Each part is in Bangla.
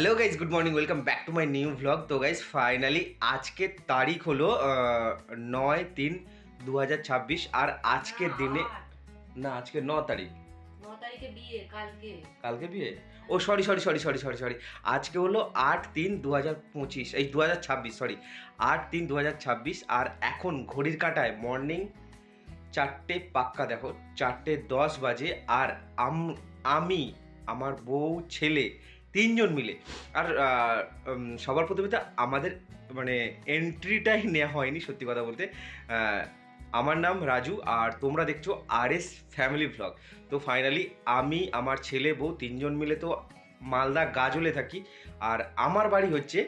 Hello guys, good morning, welcome back to my new vlog. তো গাইজ ফাইনালি আজকের তারিখ হলো 9/3/2026 আর আজকের দিনে না, আজকে 9 তারিখ। 9 তারিখে বিয়ে, কালকে বিয়ে। ও sorry sorry sorry sorry sorry sorry আজকে হলো 8/3/2025, এই 2026, সরি 8/3/2026। আর এখন ঘড়ির কাঁটায় মর্নিং 4টে পাক্কা, দেখো 4:10 বাজে। আর আমি, আমার বউ, ছেলে, তিনজন মিলে। আর সবার প্রথমে তো আমাদের মানে এন্ট্রিটাই নেওয়া হয়নি, সত্যি কথা বলতে। আমার নাম রাজু আর তোমরা দেখছো RS ফ্যামিলি ভ্লগ। তো ফাইনালি আমি, আমার ছেলে, বউ তিনজন মিলে তো মালদা গাজলে থাকি। আর আমার বাড়ি হচ্ছে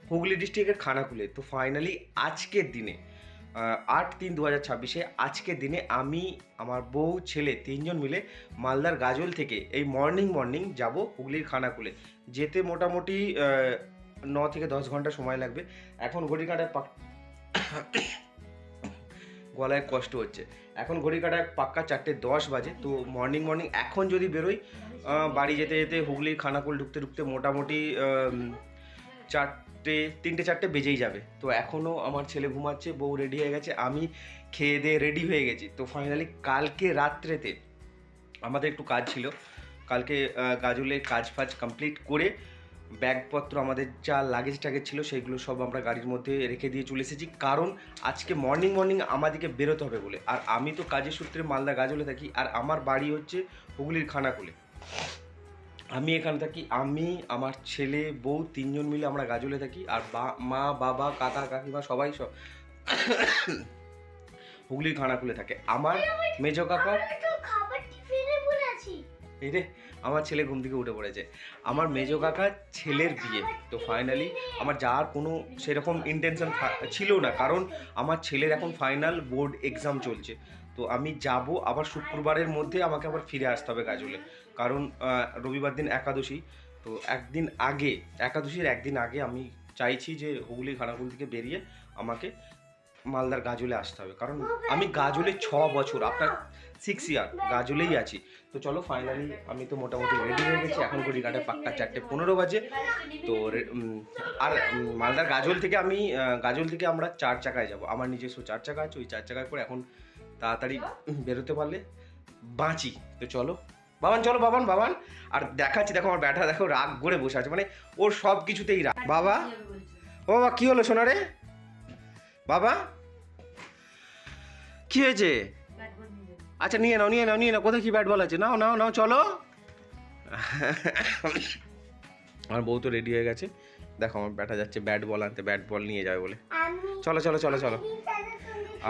হুগলি ডিস্ট্রিক্টের খানাকুলে। তো ফাইনালি আজকের দিনে 8/3/2026 আজকের দিনে আমি, আমার বউ, ছেলে তিনজন মিলে মালদার গাজল থেকে এই মর্নিং যাব হুগলির খানাকুলে। যেতে মোটামুটি 9 থেকে 10 ঘন্টা সময় লাগবে। এখন ঘড়ি কাঁটায় গলায় কষ্ট হচ্ছে। এখন ঘড়ি কাঁটায় পাক্কা 4:10 বাজে। তো মর্নিং এখন যদি বেরোই, বাড়ি যেতে যেতে হুগলির খানাকুল ঢুকতে মোটামুটি 3-4 বেজেই যাবে। তো এখনও আমার ছেলে ঘুমাচ্ছে, বউ রেডি হয়ে গেছে, আমি খেয়ে দিয়ে রেডি হয়ে গেছি। তো ফাইনালি কালকে রাত্রেতে আমাদের একটু কাজ ছিল। কালকে গাজলে কাজ ফাজ কমপ্লিট করে ব্যাগপত্র, আমাদের যা লাগেজ টাগেজ ছিল সেইগুলো সব আমরা গাড়ির মধ্যে রেখে দিয়ে চলে এসেছি, কারণ আজকে মর্নিং আমাদেরকে বেরোতে হবে বলে। আর আমি তো কাজের সূত্রে মালদা গাজলে থাকি, আর আমার বাড়ি হচ্ছে হুগলির খানাকুলে। আমি এখানে থাকি, আমি, আমার ছেলে, বউ তিনজন মিলে আমরা গাজলে থাকি। আর মা, বাবা, কাকা, কাকিমা সবাই হুগলির খানাকুলে থাকে। আমার মেজো কাকা, এই রে আমার ছেলে ঘুম থেকে উঠে পড়েছে। আমার মেজো কাকার ছেলের বিয়ে। তো ফাইনালি আমার যাওয়ার কোনো সেরকম ইন্টেনশন ছিল না, কারণ আমার ছেলের এখন ফাইনাল বোর্ড এক্সাম চলছে। তো আমি যাব, আবার শুক্রবারের মধ্যে আমাকে আবার ফিরে আসতে হবে গাজলে, কারণ রবিবার দিন একাদশী। তো একাদশীর একদিন আগে আমি চাইছি যে হুগলি খানাকুল থেকে বেরিয়ে আমাকে মালদার গাজলে আসতে হবে, কারণ আমি গাজলে 6 বছর, আপনার 6 ইয়ার গাজলেই আছি। তো চলো ফাইনালি আমি তো মোটামুটি রেডি হয়ে গেছি। এখন ঘড়ি কাঁটায় পাক্কা 4:15 বাজে। তো আর মালদার গাজল থেকে আমরা 4 চাকায় যাব। আমার নিজস্ব 4 চাকা আছে, ওই 4 চাকায় করে এখন তাড়াতাড়ি বেরোতে পারলে বাঁচি। তো চলো চলো বাবান। আর দেখাচ্ছি, দেখো আমার ব্যাটা, দেখো রাগ করে বসে আছে, মানে ওর সব কিছুতেই রাগ। বাবা, ও বাবা, কি হলো সোনারে? বাবা কি হয়েছে? আচ্ছা নিয়ে নাও। কোথায় কি ব্যাট বল আছে? নাও চলো। আমার বউ তো রেডি হয়ে গেছে, দেখো আমার ব্যাটা যাচ্ছে ব্যাট বল আনতে, ব্যাট বল নিয়ে যাবে বলে। চলো।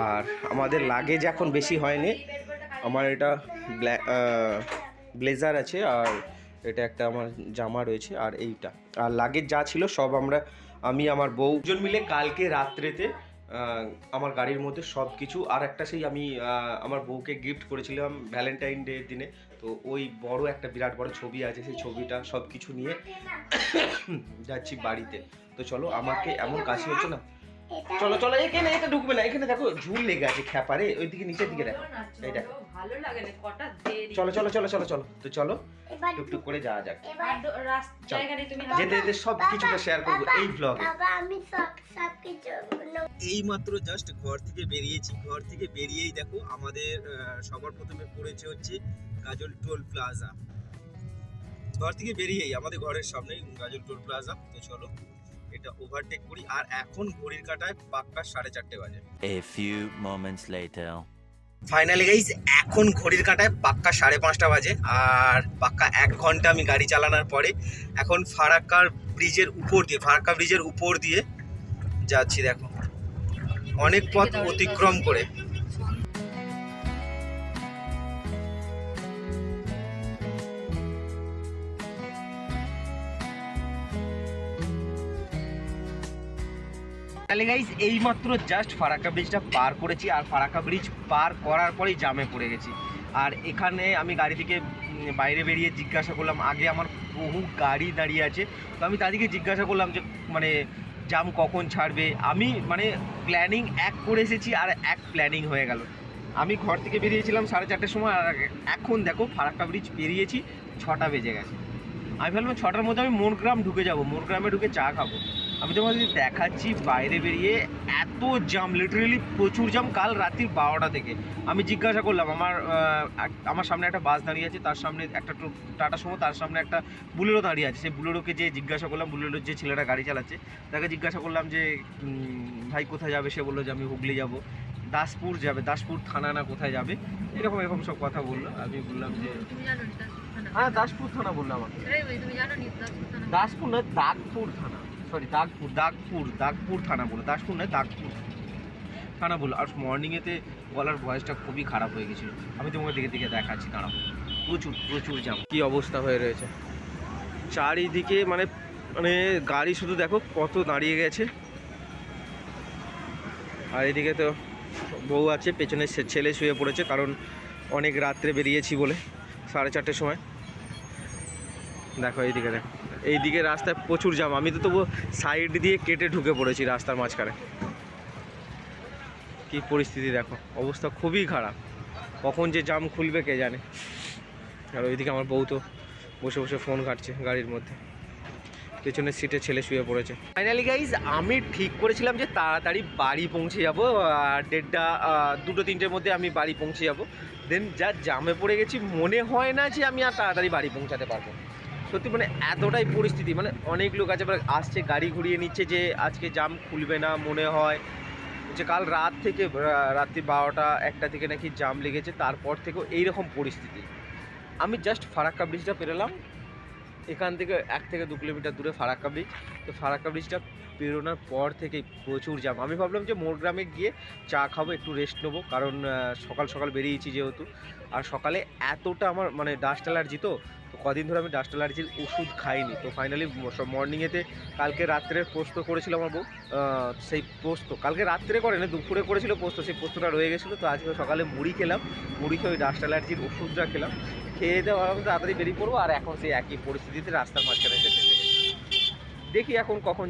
আর আমাদের লাগেজ এখন বেশি হয়নি। আমার এটা ব্লেজার আছে, আর এটা একটা আমার জামা রয়েছে, আর এইটা। আর লাগেজ যা ছিল সব আমি আমার বউ দুজন মিলে কালকে রাত্রেতে আমার গাড়ির মধ্যে সব কিছু। আর একটা সেই আমি আমার বউকে গিফট করেছিলাম ভ্যালেন্টাইন ডের দিনে। তো ওই বড় একটা বিরাট বড় ছবি আছে, সেই ছবিটা সব কিছু নিয়ে যাচ্ছি বাড়িতে। তো চলো, আমাকে এমন কাশি হচ্ছে না, চলো এখানে, এটা ঢুকবে না, এখানে দেখো ঝুল লেগে আছে খ্যাপারে, ওইদিকে নিচের দিকে দেখো, এই দেখো ভালো লাগে না কটা দেরি। চলো। তো চলো টুকটুক করে যাওয়া যাক। যেতে সব কিছুটা শেয়ার করবো এই ব্লগে। এই মাত্র জাস্ট ঘর থেকে বেরিয়েছি, ঘর থেকে বেরিয়েই দেখো আমাদের সবার প্রথমে পড়েছে হচ্ছে গাজল টোল প্লাজা। ঘর থেকে বেরিয়েই আমাদের ঘরের সামনে গাজল টোল প্লাজা। তো চলো এটা ওভারটেক করি। আর এখন ঘড়ির কাঁটায় পাক্কা 4:30 বাজে। A few moments later. Finally guys, এখন ঘড়ির কাঁটায় পাক্কা 5:30 বাজে। আর পাক্কা 1 ঘন্টা আমি গাড়ি চালানোর পরে এখন ফারাক্কা ব্রিজের উপর দিয়ে যাচ্ছি। দেখো অনেক পথ অতিক্রম করে। তাহলে গাইস এইমাত্র জাস্ট ফারাক্কা ব্রিজটা পার করেছি, আর ফারাক্কা ব্রিজ পার করার পরেই জামে পড়ে গেছি। আর এখানে আমি গাড়ি থেকে বাইরে বেরিয়ে জিজ্ঞাসা করলাম, আগে আমার বহু গাড়ি দাঁড়িয়ে আছে। তো আমি তাদেরকে জিজ্ঞাসা করলাম যে মানে জাম কখন ছাড়বে। আমি মানে প্ল্যানিং এক করে এসেছি, আর এক প্ল্যানিং হয়ে গেল। আমি ঘর থেকে বেরিয়েছিলাম 4:30 সময়, আর এখন দেখো ফারাক্কা ব্রিজ পেরিয়েছি 6টা বেজে গেছে। আমি ভাবলাম 6টার মধ্যে আমি মোরগ্রাম ঢুকে যাব, মোরগ্রামে ঢুকে চা খাবো। আমি তোমাদের দেখাচ্ছি বাইরে বেরিয়ে এত জাম, লিটারেলি প্রচুর জাম কাল রাত্রি 12টা থেকে। আমি জিজ্ঞাসা করলাম, আমার সামনে একটা বাস দাঁড়িয়ে আছে, তার সামনে একটা টাটা সুমো, তার সামনে একটা বুলেরো দাঁড়িয়ে আছে। সেই বুলেরোকে যে জিজ্ঞাসা করলাম, বুলেরোর যে ছেলেটা গাড়ি চালাচ্ছে তাকে জিজ্ঞাসা করলাম যে ভাই কোথায় যাবে? সে বললো যে আমি হুগলি যাব। দাসপুর যাবে, দাসপুর থানা না কোথায় যাবে, এরকম সব কথা বললো। আমি বললাম যে তুমি জানো নি দাসপুর থানা? হ্যাঁ দাসপুর থানা বললো আমাকে। এটাই বলি, তুমি জানো নি দাসপুর থানা? দাসপুর নয়, দাগপুর থানা, সরি দাগপুর থানা বললো, দাসপুর নয় দাগপুর থানা বললো। আর মর্নিংয়েতে গলার ভয়েসটা খুবই খারাপ হয়ে গেছিলো। আমি তোমাকে দিকে দেখাচ্ছি, দাঁড়াও। প্রচুর জাম, কী অবস্থা হয়ে রয়েছে চারিদিকে, মানে মানে গাড়ি শুধু দেখো কত দাঁড়িয়ে গেছে। আর এদিকে তো বউ আছে, পেছনে ছেলে শুয়ে পড়েছে, কারণ অনেক রাত্রে বেরিয়েছি বলে, 4:30 সময়। দেখো এইদিকে রাস্তায় প্রচুর জাম। আমি তো তবু সাইড দিয়ে কেটে ঢুকে পড়েছি রাস্তার মাঝখানে। কি পরিস্থিতি দেখো, অবস্থা খুবই খারাপ। কখন যে জাম খুলবে কে জানে। আর ওইদিকে আমার বউ তো বসে ফোন ঘাটছে গাড়ির মধ্যে, পেছনের সিটে ছেলে শুয়ে পড়েছে। ফাইনালি গাইজ আমি ঠিক করেছিলাম যে তাড়াতাড়ি বাড়ি পৌঁছে যাবো, 2-3টের মধ্যে আমি বাড়ি পৌঁছে যাব। দেন যা জামে পড়ে গেছি, মনে হয় না যে আমি আর তাড়াতাড়ি বাড়ি পৌঁছাতে পারবো। সত্যি মানে এতটাই পরিস্থিতি, মানে অনেক লোক আছে আসছে, গাড়ি ঘুরিয়ে নিচ্ছে যে আজকে জাম খুলবে না মনে হয়, যে কাল রাত থেকে রাত্রি 12টা-1টা থেকে নাকি জাম লেগেছে। তারপর থেকেও এইরকম পরিস্থিতি। আমি জাস্ট ফারাক্কা ব্রিজটা পেরোলাম, এখান থেকে 1 থেকে 2 কিলোমিটার দূরে ফারাক্কা ব্রিজ। তো ফারাক্কা ব্রিজটা পেরোনোর পর থেকেই প্রচুর জাম। আমি ভাবলাম যে মোরগ্রামে গিয়ে চা খাবো, একটু রেস্ট নেবো, কারণ সকাল বেরিয়েছি যেহেতু। আর সকালে এতটা আমার মানে ডাস্ট অ্যালার্জি, তো কদিন ধরে আমি ডাস্ট অ্যালার্জির ওষুধ খাইনি। তো ফাইনালি মর্নিংয়েতে কালকে রাত্রে পোস্ত করেছিল আমার বউ, সেই পোস্ত কালকে রাত্রে করে না, দুপুরে করেছিল পোস্ত, সেই পোস্তটা রয়ে গেছিলো। তো আজকে সকালে মুড়ি খেলাম, মুড়ি খেয়ে ওই ডাস্ট অ্যালার্জির ওষুধটা খেলাম, খেয়ে দেওয়া তাড়াতাড়ি বেরিয়ে পড়বো। আর এখন সেই একই পরিস্থিতিতে রাস্তার মাঝখানে এসে ফেসে গেছি। দেখি এখন কখন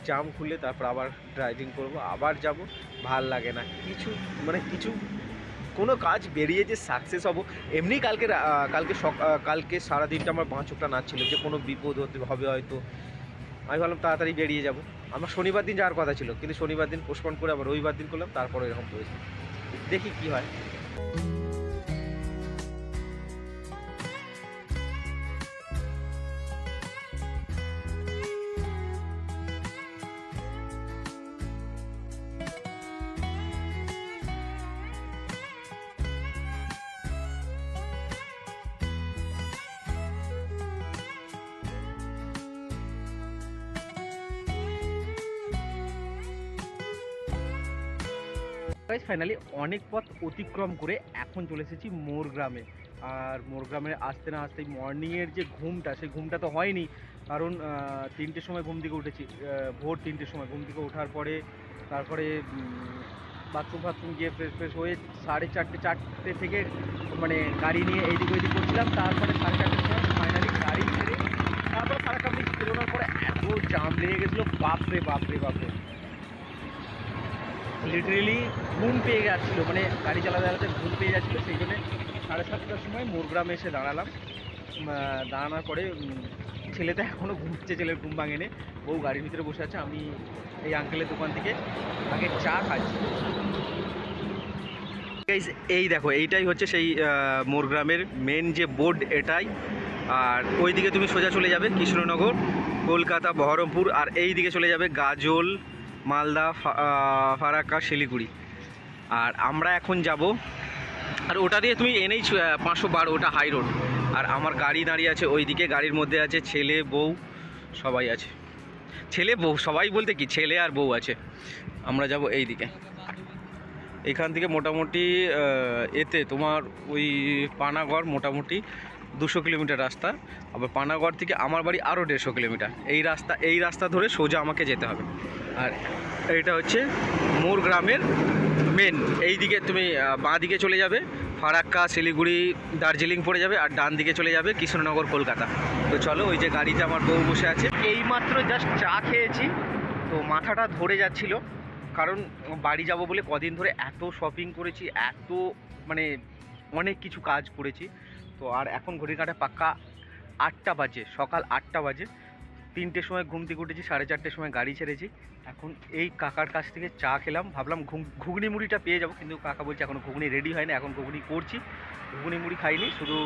জাম খুলে তারপর আবার ড্রাইভিং করব, আবার যাব। ভাল লাগে না কিছু কোনো কাজ বেরিয়ে যে সাকসেস হব। এমনি কালকে সারাদিনটা আমার বাঁচকটা নাচছিল যে কোনো বিপদ হবে হয়তো। আমি ভাবলাম তাড়াতাড়ি বেরিয়ে যাব। আমার শনিবার দিন যাওয়ার কথা ছিল, কিন্তু শনিবার দিন পোস্টপোন করে আবার রবিবার দিন করলাম, তারপরে এরকম পরিস্থিতি। দেখি কী হয়। ফাইনালি অনেক পথ অতিক্রম করে এখন চলে এসেছি মোরগ্রামে। আর মোরগ্রামে আসতে না আসতেই মর্নিংয়ের যে ঘুমটা, সেই ঘুমটা তো হয়নি, কারণ 3টের সময় ঘুম থেকে উঠেছি, ভোর 3টের সময় ঘুম থেকে ওঠার পরে তারপরে বাথরুম গিয়ে ফ্রেশ হয়ে 4:30 থেকে মানে গাড়ি নিয়ে এইদিক ওইদিক করছিলাম। তারপরে 4:30 সময় ফাইনালি গাড়ি ছেড়ে তারপরে ফারাক্কা ব্রিজ পেরোনোর পরে এত জাম লেগে গেছিলো, বাপরে লিটারেলি ঘুম পেয়ে যাচ্ছিলো, মানে গাড়ি চালাতে ঘুম পেয়ে যাচ্ছিলো। সেই জন্য 7:30টার সময় মোরগ্রামে এসে দাঁড়ালাম। দাঁড়ানোর পরে ছেলেটা এখনও ঘুমছে, ছেলের ঘুম ভাঙেনি, বউ গাড়ির ভিতরে বসে আছে। আমি এই আঙ্কেলের দোকান থেকে আগে চা খাচ্ছি। এই দেখো, এইটাই হচ্ছে সেই মোরগ্রামের মেন যে বোর্ড, এটাই। আর ওই দিকে তুমি সোজা চলে যাবে কৃষ্ণনগর, কলকাতা, বহরমপুর, আর এই দিকে চলে যাবে গাজল, মালদা, ফারাক্কা, শিলিগুড়ি। আর আমরা এখন যাব, আর ওটা দিয়ে তুমি NH 512, ওটা হাই রোড। আর আমার গাড়ি দাঁড়িয়ে আছে ওই দিকে, গাড়ির মধ্যে আছে ছেলে বউ সবাই আছে। ছেলে বউ সবাই বলতে কি, ছেলে আর বউ আছে। আমরা যাব এই দিকে। এখান থেকে মোটামুটি এতে তোমার ওই পানাগড় মোটামুটি 200 কিলোমিটার রাস্তা। আবার পানাগড় থেকে আমার বাড়ি আরও 150 কিলোমিটার। এই রাস্তা ধরে সোজা আমাকে যেতে হবে। আর এইটা হচ্ছে মোরগ্রামের মেন। এই দিকে তুমি বাঁ দিকে চলে যাবে ফারাক্কা, শিলিগুড়ি, দার্জিলিং পড়ে যাবে, আর ডান দিকে চলে যাবে কৃষ্ণনগর, কলকাতা। তো চলো, ওই যে গাড়িতে আমার বউ বসে আছে। এইমাত্র জাস্ট চা খেয়েছি, তো মাথাটা ধরে যাচ্ছিল, কারণ বাড়ি যাব বলে কদিন ধরে এত শপিং করেছি, এত মানে অনেক কিছু কাজ করেছি। তো আর এখন ঘড়ির কাঁটা পাক্কা 8টা বাজে, সকাল 8টা বাজে। 3টের সময় ঘুম থেকে উঠেছি, 4:30 সময় গাড়ি ছেড়েছি। এখন এই কাকার কাছ থেকে চা খেলাম, ভাবলাম ঘুগনি মুড়িটা পেয়ে যাবো, কিন্তু কাকা বলছে এখনও ঘুগনি রেডি হয় না, এখন ঘুগনি করছি। ঘুগনি মুড়ি খাইনি, শুধু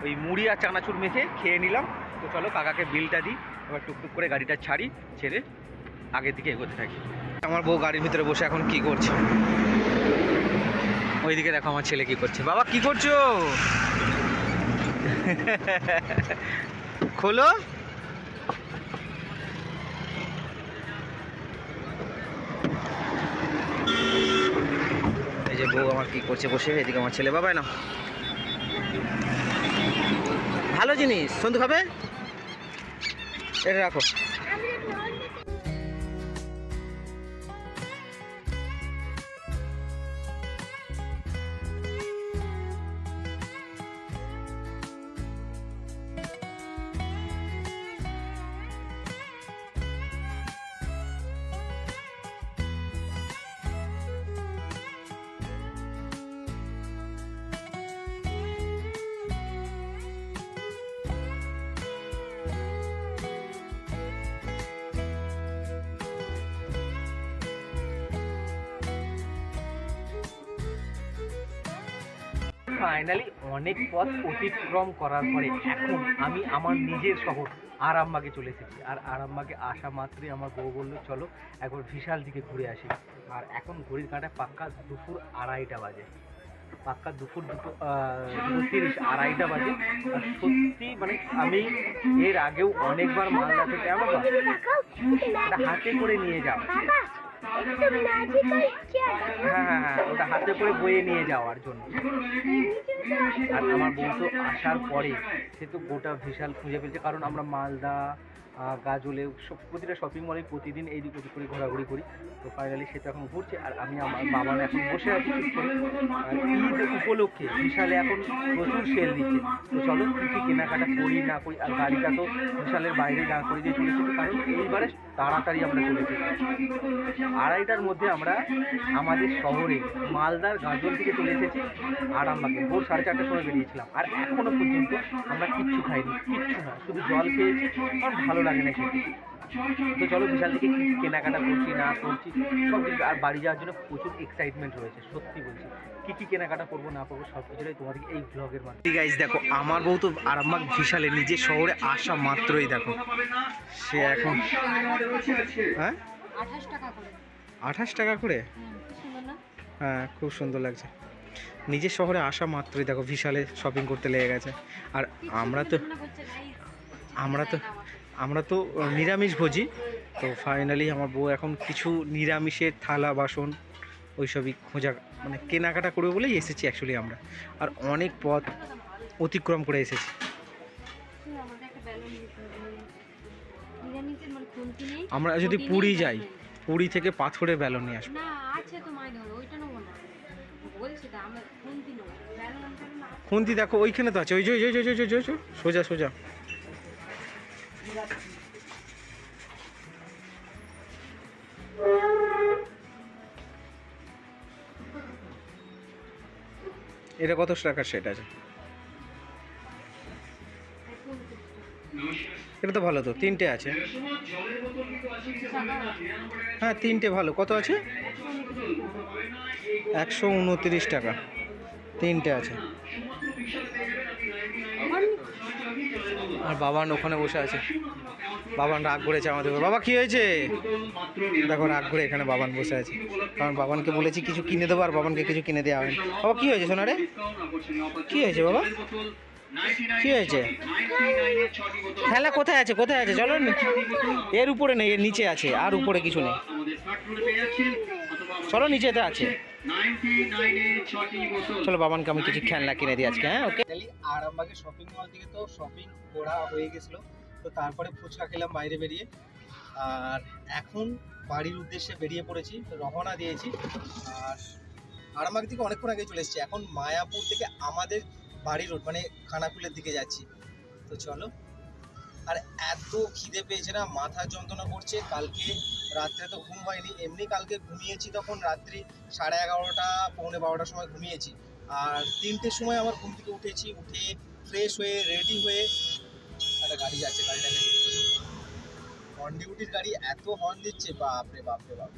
ওই মুড়ি আর চানাচুর মেখে খেয়ে নিলাম। তো চলো কাকাকে বিলটা দিই, এবার টুকটুক করে গাড়িটা ছেড়ে আগের দিকে এগোতে থাকি। আমার বউ গাড়ির ভিতরে বসে এখন কি করছে, ওইদিকে দেখো আমার ছেলে কি করছে। বাবা কি করছো? খোলো। এই যে বউ আমার কি করছে বসে, এদিকে আমার ছেলে। বাবা না, ভালো জিনিস সন্ধু খাবে, এটা রাখো। ফাইনালি অনেক পথ অতিক্রম করার পরে এখন আমি আমার নিজের শহর আরামবাগে চলে এসেছি। আর আরামবাগে আসা মাত্রই আমার বউ বললো চলো একবার বিশাল দিকে ঘুরে আসি। আর এখন ঘড়ির কাঁটায় পাক্কা দুপুর 2:30 বাজে, পাক্কা দুপুর 2:30, 2:30 বাজে। আর সত্যি মানে আমি এর আগেও অনেকবার মালদা থেকে আমার হাতে করে নিয়ে যাও, হ্যাঁ ওটা হাতে করে বয়ে নিয়ে যাওয়ার জন্য। আর আমার বউ তো আসার পরে সে তো গোটা বিশাল খুঁজে ফেলছে, কারণ আমরা মালদা গাজলে প্রতিটা শপিং মলে প্রতিদিন এইদিক ওদিক করে ঘোরাঘুরি করি। তো ফাইনালি সে তো এখন ঘুরছে, আর আমি আমার বাবা এখন বসে আছি ঠিক করে। ঈদ উপলক্ষে বিশালে এখন প্রচুর সেল দিচ্ছে। তো চলো কী কেনাকাটা করি না করি। আর গাড়িটা তো বিশালের বাইরে দাঁড় করে দিয়ে চলে এসেছি, কারণ এইবারে তাড়াতাড়ি আমরা চলে এসেছি। 2:30টার মধ্যে আমরা আমাদের শহরে মালদার গাজল থেকে চলে এসেছি আরামবাগে। ভোর 4:30টার সময় বেরিয়েছিলাম, আর এখনও পর্যন্ত আমরা কিচ্ছু খাইনি, কিচ্ছু না, শুধু জল খেয়েছি, কারণ ভালো লাগে না খেতে। তো চলো বিশাল থেকে কী কেনাকাটা করছি না করছি সব কিছু। আর বাড়ি যাওয়ার জন্য প্রচুর এক্সাইটমেন্ট রয়েছে, সত্যি বলছি। কী কেনাকাটা করবো না করবো সব কিছুটাই তোমাদেরকে এই ব্লগের মাধ্যমে। গাইস দেখো আমার বউ তো আরামবাগ বিশালে নিজের শহরে আসা মাত্রই দেখো সে এখন, হ্যাঁ 28 টাকা করে। 28 টাকা করে, সুন্দর না? হ্যাঁ খুব সুন্দর লাগছে। নিজের শহরে আসা মাত্রই দেখো বিশালে শপিং করতে লেগে গেছে। আর আমরা তো নিরামিষ ভোজি। তো ফাইনালি আমার বউ এখন কিছু নিরামিষের থালা বাসন ওইসবই খোঁজা মানে কেনাকাটা করবে বলেই এসেছি অ্যাকচুয়ালি আমরা। আর অনেক পথ অতিক্রম করে এসেছি। আমরা যদি পুরী যাই, পুরী থেকে পাথরের ব্যালন নিয়ে আসবো। খুন্তি দেখো ওইখানে তো আছে, ওই সোজা সোজা। এটা কত টাকার সেট আছে? এটা তো ভালো, তো 3টে আছে। হ্যাঁ 3টে ভালো। কত আছে? 129 টাকা 3টে আছে। আর বাবান ওখানে বসে আছে, বাবান রাগ করেছে আমাদের। বাবা কি হয়েছে? দেখো রাগ করে এখানে বাবান বসে আছে, কারণ বাবানকে বলেছি কিছু কিনে দেবো, আর বাবানকে কিছু কিনে দেওয়া হয়নি। বাবা কি হয়েছে সোনারে? কি হয়েছে বাবা? কি হয়েছে? খেলা কোথায় আছে? কোথায় আছে? চলো, এর উপরে নেই, এর নিচে আছে, আর উপরে কিছু নেই। চলো নিচেতে আছে। চলো বাবানকে আমি কিছু খেলনা কিনে দিই আজকে। হ্যাঁ ওকে। আরামবাগে শপিং মল থেকে তো শপিং করা হয়ে গেছিলো, তো তারপরে ফুচকা খেলাম বাইরে বেরিয়ে। আর এখন বাড়ির উদ্দেশ্যে বেরিয়ে পড়েছি, রওনা দিয়েছি। আর আরামবাগ থেকে অনেকক্ষণ আগে চলে এসেছি, এখন মায়াপুর থেকে আমাদের বাড়ি রোড মানে খানাকুলের দিকে যাচ্ছি। তো চলো। আর এত খিদে পেয়েছে না, মাথা যন্ত্রণা করছে। কালকে রাত্রে তো ঘুম হয়নি, এমনি কালকে ঘুমিয়েছি তখন রাত্রি 11:30 পৌনে 12টার সময় ঘুমিয়েছি। আর 3টের সময় আমার ঘুম থেকে উঠেছি, উঠে ফ্রেশ হয়ে রেডি হয়ে একটা গাড়ি যাচ্ছে, গাড়িটাকে অন ডিউটির গাড়ি এত হর্ন দিচ্ছে, বাপ রে বাপ রে বাপ।